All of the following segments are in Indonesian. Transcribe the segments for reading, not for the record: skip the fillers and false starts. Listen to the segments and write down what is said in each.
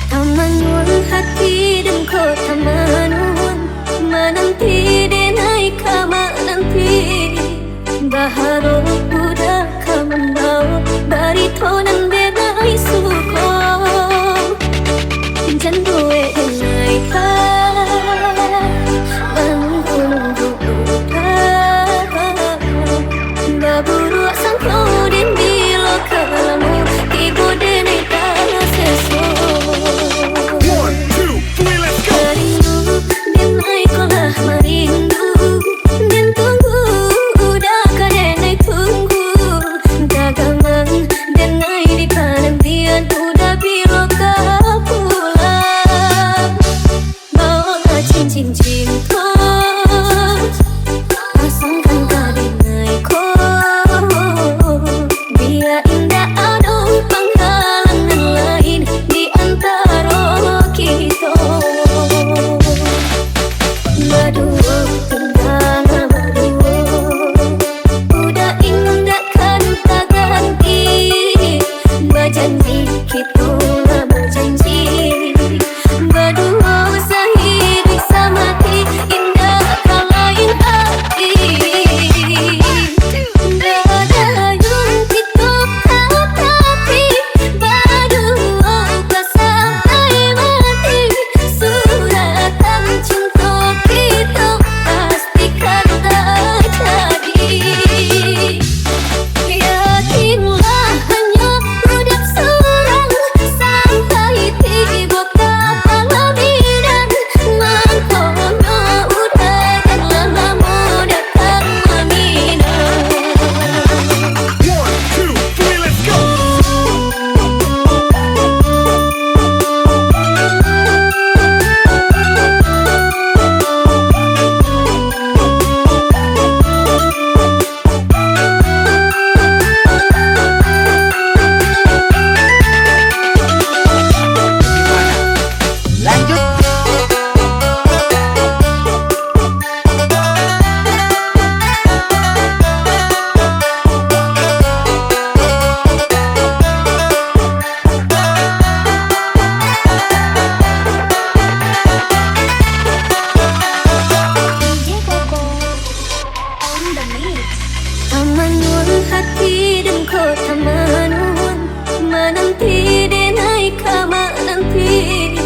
Tamanul hati dan kota manun menanti denai kama nanti baharo udah kamandau baritonan denai suko janduwe denai ka bangun baburu sangko den bilo kalamu ibu denai ta seso. Cincin cinto pasangkan kadinaiku biar indah ada penghalangan lain di antara kita berdua tengah berdua udah indah kan tak ganti berjanji kita berjanji berdua Tamanul hati dan kota manun menanti denai kama nanti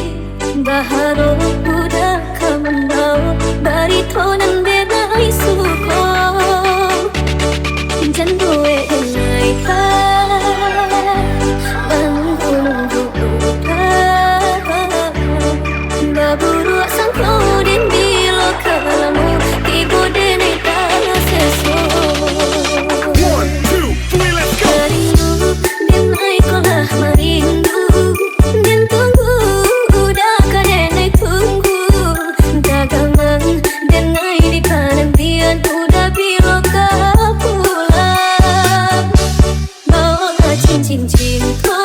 baharo udah kamandau baritonan denai suko janduwe denai ka bangun baburu sangko den bilo kalamu ibu denai ta seso. Cincin cinto